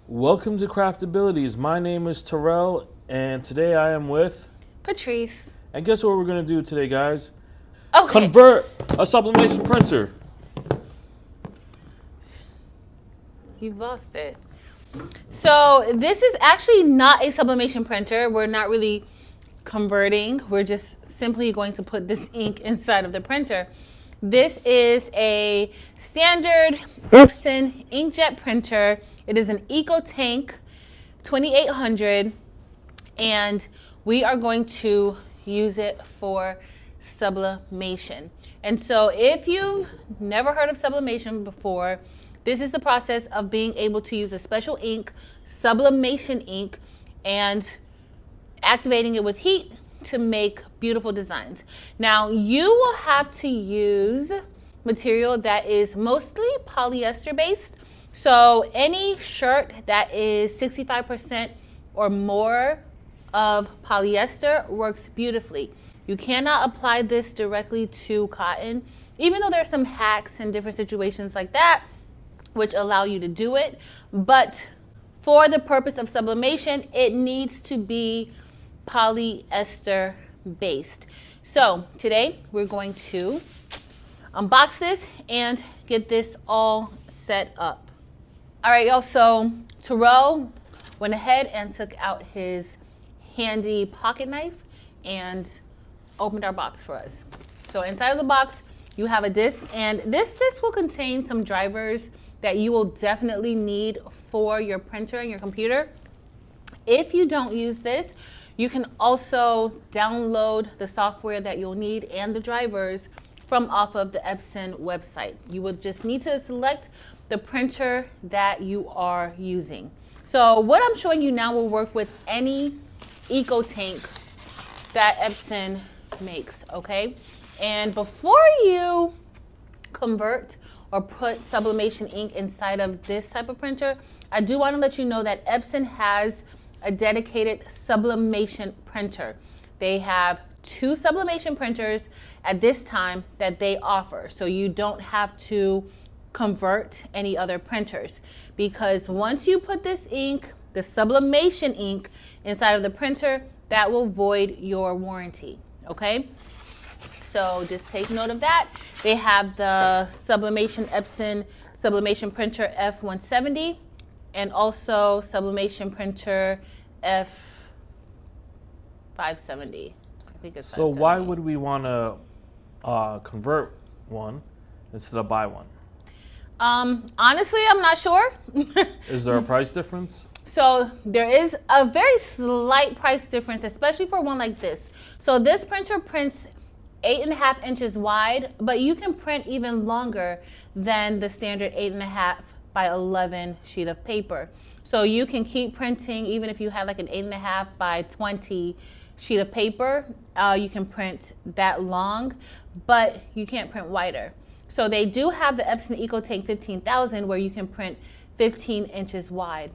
Welcome to Craftabilities. My name is Terrell, and today I am with... Patrice. And guess what we're going to do today, guys? Okay. Convert a sublimation printer. You've lost it. So this is actually not a sublimation printer. We're not really converting. We're just simply going to put this ink inside of the printer. This is a standard Epson inkjet printer. It is an EcoTank 2800, and we are going to use it for sublimation. And so if you've never heard of sublimation before, this is the process of being able to use a special ink, sublimation ink, and activating it with heat to make beautiful designs. Now, you will have to use material that is mostly polyester based. So any shirt that is 65% or more of polyester works beautifully. You cannot apply this directly to cotton, even though there's some hacks and different situations like that which allow you to do it. But for the purpose of sublimation, it needs to be polyester based. So today we're going to unbox this and get this all set up. All right, y'all, so Terrell went ahead and took out his handy pocket knife and opened our box for us. So inside of the box, you have a disc, and this disc will contain some drivers that you will definitely need for your printer and your computer. If you don't use this, you can also download the software that you'll need and the drivers from off of the Epson website. You will just need to select the printer that you are using. So what I'm showing you now will work with any EcoTank that Epson makes, okay? And before you convert or put sublimation ink inside of this type of printer, I do want to let you know that Epson has a dedicated sublimation printer. They have 2 sublimation printers at this time that they offer. So you don't have to convert any other printers, because once you put this ink, the sublimation ink, inside of the printer, that will void your warranty, okay? So just take note of that. They have the Sublimation Epson Sublimation Printer F170 and also Sublimation Printer F570. I think it's So 570. why would we want to convert one instead of buy one? Honestly, I'm not sure. Is there a price difference? So there is a very slight price difference, especially for one like this. So this printer prints 8.5 inches wide, but you can print even longer than the standard 8.5 by 11 sheet of paper. So you can keep printing even if you have like an 8.5 by 20 sheet of paper. You can print that long, but you can't print wider. So they do have the Epson EcoTank 15,000 where you can print 15 inches wide.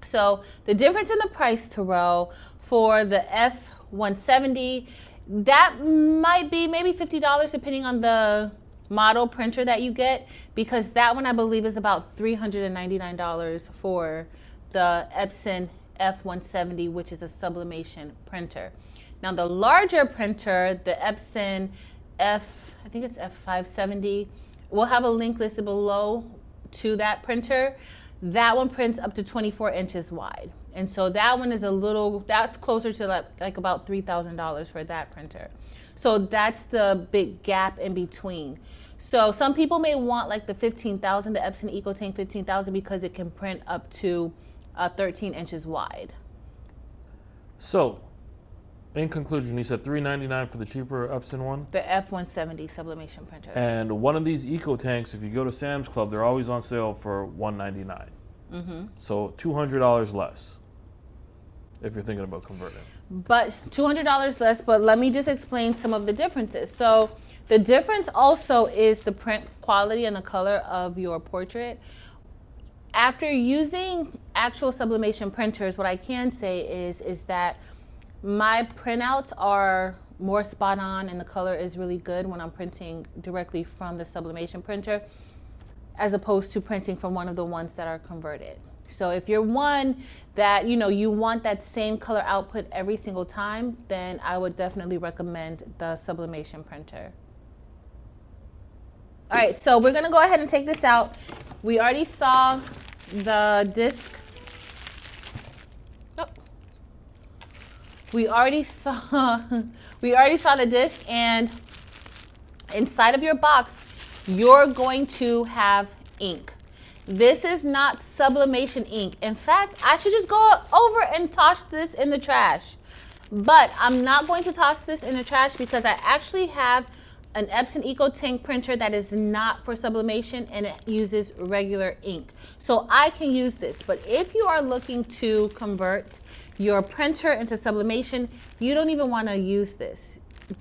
So the difference in the price, Terrell, for the F170, that might be maybe $50 depending on the model printer that you get, because that one I believe is about $399 for the Epson F170, which is a sublimation printer. Now the larger printer, the Epson I think it's F570, we'll have a link listed below to that printer. That one prints up to 24 inches wide. And so that one is that's closer to like about $3,000 for that printer. So that's the big gap in between. So some people may want like the 15,000, the Epson EcoTank 15,000, because it can print up to 13 inches wide. So, in conclusion, you said $399 for the cheaper Epson one? The F170 sublimation printer. And one of these EcoTanks, if you go to Sam's Club, they're always on sale for $199. So $200 less if you're thinking about converting. But $200 less, but let me just explain some of the differences. So the difference also is the print quality and the color of your portrait. After using actual sublimation printers, what I can say is that my printouts are more spot on and the color is really good when I'm printing directly from the sublimation printer, as opposed to printing from one of the ones that are converted. So if you're one that, you want that same color output every single time, then I would definitely recommend the sublimation printer. All right, so we're gonna go ahead and take this out. We already saw the disc. Oh. We already saw the disc, and inside of your box, you're going to have ink. This is not sublimation ink. In fact, I should just go over and toss this in the trash. But I'm not going to toss this in the trash because I actually have an Epson EcoTank printer that is not for sublimation, and it uses regular ink. So I can use this. But if you are looking to convert your printer into sublimation, you don't even want to use this.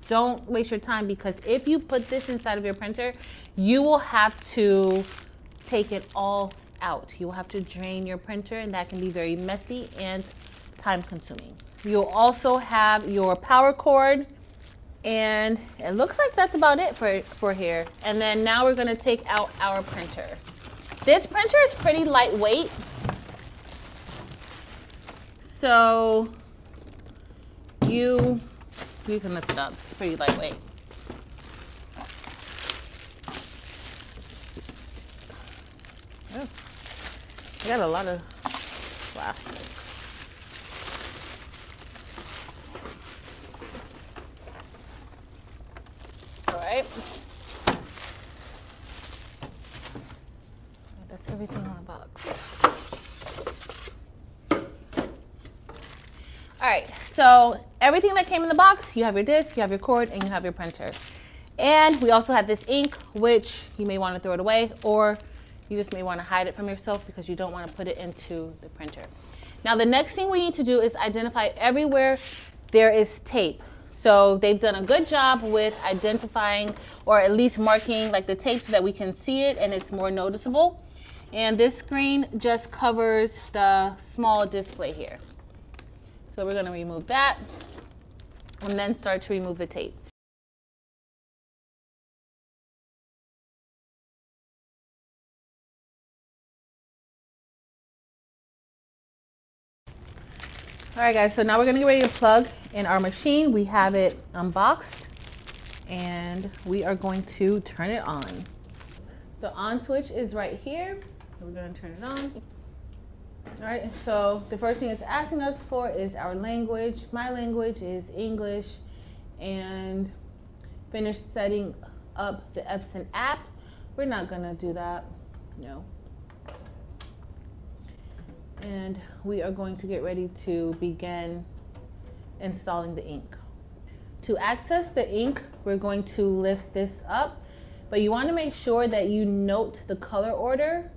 Don't waste your time, because if you put this inside of your printer, you will have to take it all out. You will have to drain your printer, and that can be very messy and time consuming. You'll also have your power cord, and it looks like that's about it for here. And then now we're gonna take out our printer. This printer is pretty lightweight, so you can lift it up. It's pretty lightweight. Oh, I got a lot of plastic. All right. That's everything in the box. All right, so everything that came in the box, you have your disc, you have your cord, and you have your printer. And we also have this ink, which you may want to throw it away, or you just may want to hide it from yourself because you don't want to put it into the printer. Now, the next thing we need to do is identify everywhere there is tape. So they've done a good job with identifying, or at least marking like the tape, so that we can see it and it's more noticeable. And this screen just covers the small display here. So we're going to remove that and then start to remove the tape. All right, guys, so now we're gonna get ready to plug in our machine. We have it unboxed, and we are going to turn it on. The on switch is right here. So we're gonna turn it on. All right, so the first thing it's asking us for is our language. My language is English, and finish setting up the Epson app. We're not gonna do that, no. And we are going to get ready to begin installing the ink. To access the ink, we're going to lift this up, but you want to make sure that you note the color order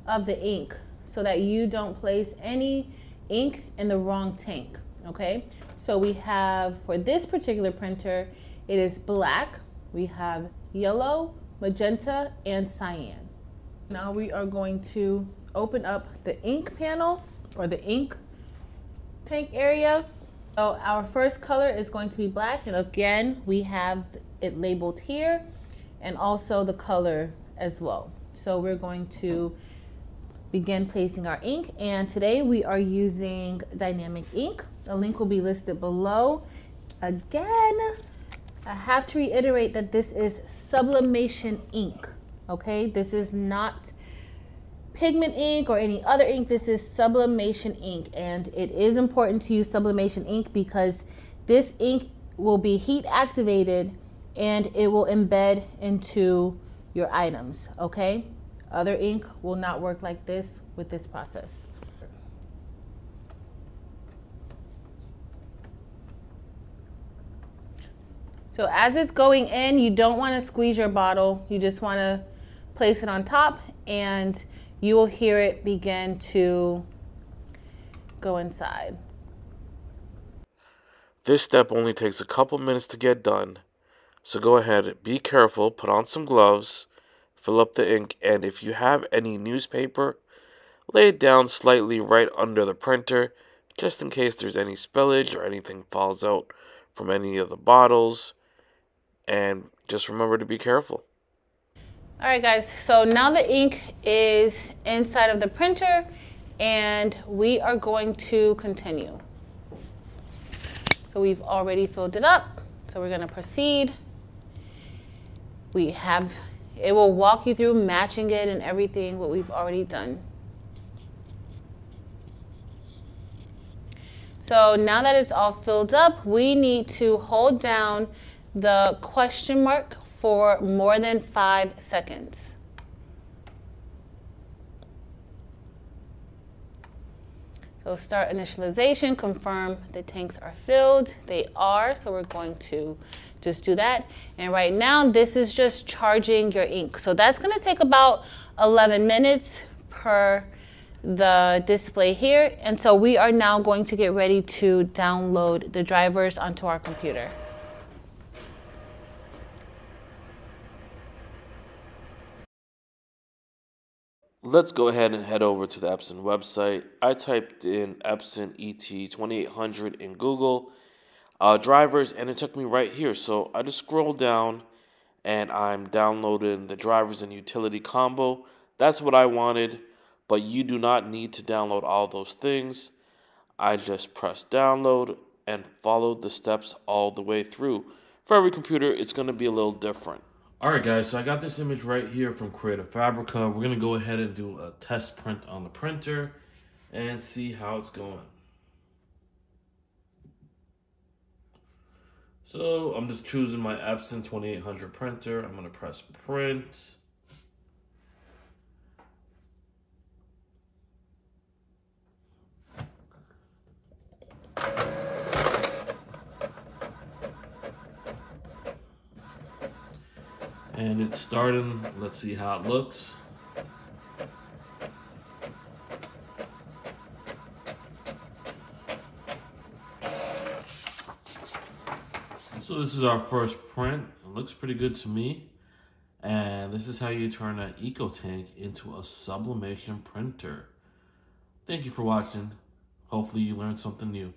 of the ink so that you don't place any ink in the wrong tank, okay? So we have, for this particular printer, it is black, we have yellow, magenta, and cyan. Now we are going to open up the ink panel, or the ink tank area. So our first color is going to be black, and again we have it labeled here and also the color as well. So we're going to begin placing our ink, and today we are using dynamic ink. The link will be listed below. Again, I have to reiterate that this is sublimation ink, okay? This is not pigment ink or any other ink. This is sublimation ink, and it is important to use sublimation ink because this ink will be heat activated and it will embed into your items, okay? Other ink will not work like this with this process. So as it's going in, you don't want to squeeze your bottle. You just want to place it on top, and you will hear it begin to go inside. This step only takes a couple minutes to get done, so go ahead, be careful, put on some gloves, fill up the ink, and if you have any newspaper, lay it down slightly right under the printer, just in case there's any spillage or anything falls out from any of the bottles, and just remember to be careful. All right, guys, so now the ink is inside of the printer, And we are going to continue. So we've already filled it up. So we're going to proceed. It will walk you through matching it and everything, what we've already done. So now that it's all filled up, we need to hold down the question mark for more than 5 seconds. So start initialization, confirm the tanks are filled. They are, so we're going to just do that. And right now, this is just charging your ink. So that's gonna take about 11 minutes per the display here. And so we are now going to get ready to download the drivers onto our computer. Let's go ahead and head over to the Epson website. I typed in Epson ET2800 in Google drivers, and it took me right here. So I just scrolled down, and I'm downloading the drivers and utility combo. That's what I wanted, but you do not need to download all those things. I just pressed download and followed the steps all the way through. For every computer, it's going to be a little different. Alright guys, so I got this image right here from Creative Fabrica. We're going to go ahead and do a test print on the printer and see how it's going. So I'm just choosing my Epson 2800 printer. I'm going to press print. And it's starting. Let's see how it looks. So this is our first print. It looks pretty good to me. And this is how you turn an EcoTank into a sublimation printer. Thank you for watching. Hopefully you learned something new.